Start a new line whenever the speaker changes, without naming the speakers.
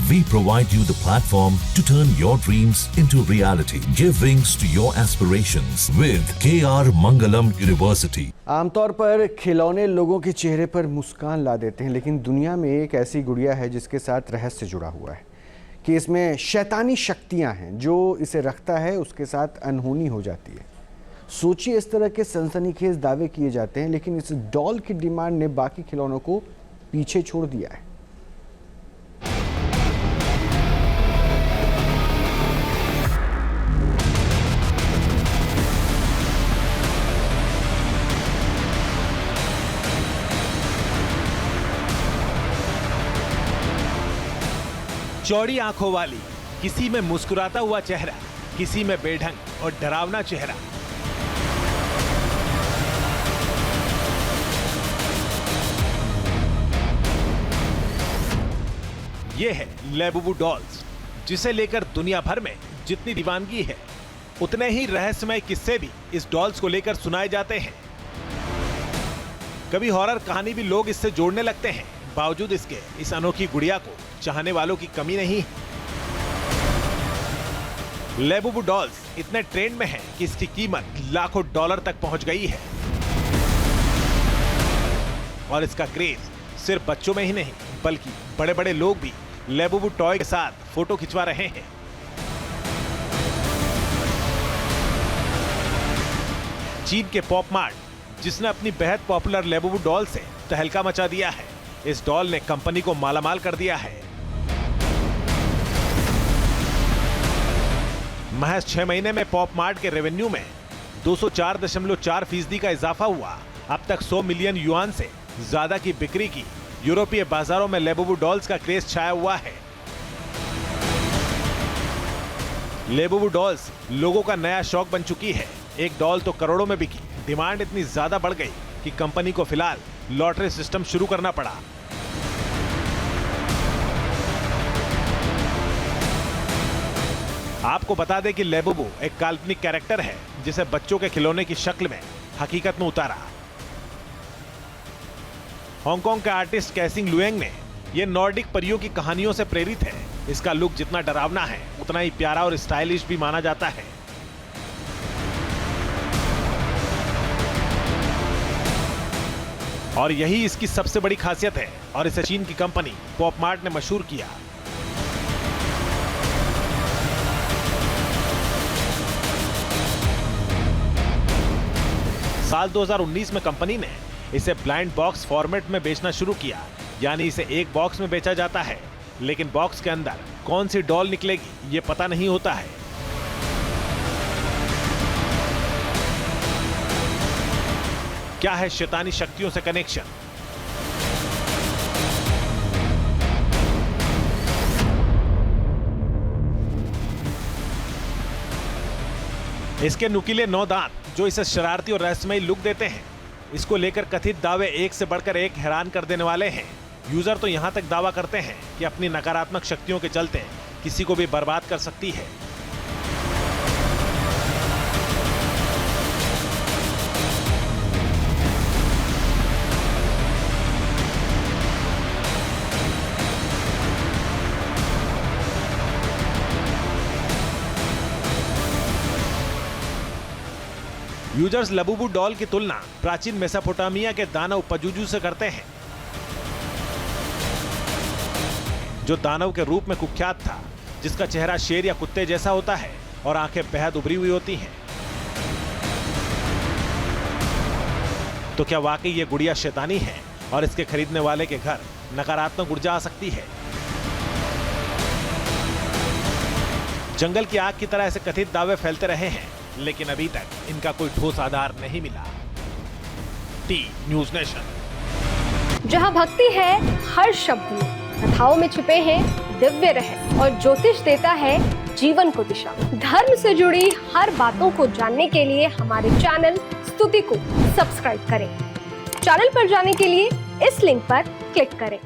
We provide you the platform to turn your dreams into reality. Give wings to your aspirations with KR Mangalam University.
आमतौर पर खिलौने लोगों के चेहरे पर मुस्कान ला देते हैं, लेकिन दुनिया में एक ऐसी गुड़िया है जिसके साथ रहस्य जुड़ा हुआ है कि इसमें शैतानी शक्तियां हैं। जो इसे रखता है उसके साथ अनहोनी हो जाती है। सोचिए, इस तरह के सनसनीखेज दावे किए जाते हैं, लेकिन इस डॉल की डिमांड ने बाकी खिलौनों को पीछे छोड़ दिया है।
चौड़ी आंखों वाली, किसी में मुस्कुराता हुआ चेहरा, किसी में बेढंग और डरावना चेहरा। ये है लैबुबू डॉल्स, जिसे लेकर दुनिया भर में जितनी दीवानगी है, उतने ही रहस्यमय किस्से भी इस डॉल्स को लेकर सुनाए जाते हैं। कभी हॉरर कहानी भी लोग इससे जोड़ने लगते हैं। बावजूद इसके इस अनोखी गुड़िया को चाहने वालों की कमी नहीं है। लैबुबू डॉल्स इतने ट्रेंड में है कि इसकी कीमत लाखों डॉलर तक पहुंच गई है। और इसका क्रेज सिर्फ बच्चों में ही नहीं, बल्कि बड़े बड़े लोग भी लैबुबू टॉय के साथ फोटो खिंचवा रहे हैं। चीन के पॉप मार्ट, जिसने अपनी बेहद पॉपुलर लैबुबू डॉल से तहलका मचा दिया है, इस डॉल ने कंपनी को मालामाल कर दिया है। महज 6 महीने में पॉप मार्ट के रेवेन्यू में 204.4% का इजाफा हुआ। अब तक 100 मिलियन युआन से ज्यादा की बिक्री की। यूरोपीय बाजारों में लैबुबू डॉल्स का क्रेज छाया हुआ है। लैबुबू डॉल्स लोगों का नया शौक बन चुकी है। एक डॉल तो करोड़ों में बिकी। डिमांड इतनी ज्यादा बढ़ गई कि कंपनी को फिलहाल लॉटरी सिस्टम शुरू करना पड़ा। आपको बता दें कि लैबुबू एक काल्पनिक कैरेक्टर है, जिसे बच्चों के खिलौने की शक्ल में हकीकत में उतारा। हांगकांग के आर्टिस्ट कैसिंग लुएंग ने यह नॉर्डिक परियों की कहानियों से प्रेरित है। इसका लुक जितना डरावना है, उतना ही प्यारा और स्टाइलिश भी माना जाता है। और यही इसकी सबसे बड़ी खासियत है, और इसे चीन की कंपनी पॉप मार्ट ने मशहूर किया। साल 2019 में कंपनी ने इसे ब्लाइंड बॉक्स फॉर्मेट में बेचना शुरू किया, यानी इसे एक बॉक्स में बेचा जाता है, लेकिन बॉक्स के अंदर कौन सी डॉल निकलेगी ये पता नहीं होता है। क्या है शैतानी शक्तियों से कनेक्शन? इसके नुकीले 9 दांत, जो इसे शरारती और रहस्यमयी लुक देते हैं। इसको लेकर कथित दावे एक से बढ़कर एक हैरान कर देने वाले हैं। यूजर तो यहां तक दावा करते हैं कि अपनी नकारात्मक शक्तियों के चलते किसी को भी बर्बाद कर सकती है। यूजर्स लैबुबू डॉल की तुलना प्राचीन मेसोपोटामिया के दानव पजुजू से करते हैं, जो दानव के रूप में कुख्यात था, जिसका चेहरा शेर या कुत्ते जैसा होता है और आंखें बेहद उभरी हुई होती हैं। तो क्या वाकई ये गुड़िया शैतानी है और इसके खरीदने वाले के घर नकारात्मक ऊर्जा आ सकती है? जंगल की आग की तरह ऐसे कथित दावे फैलते रहे हैं, लेकिन अभी तक इनका कोई ठोस आधार नहीं मिला। T news nation.
जहां भक्ति है हर शब्द में, कथाओं में छुपे हैं दिव्य रहस्य, और ज्योतिष देता है जीवन को दिशा। धर्म से जुड़ी हर बातों को जानने के लिए हमारे चैनल स्तुति को सब्सक्राइब करें। चैनल पर जाने के लिए इस लिंक पर क्लिक करें।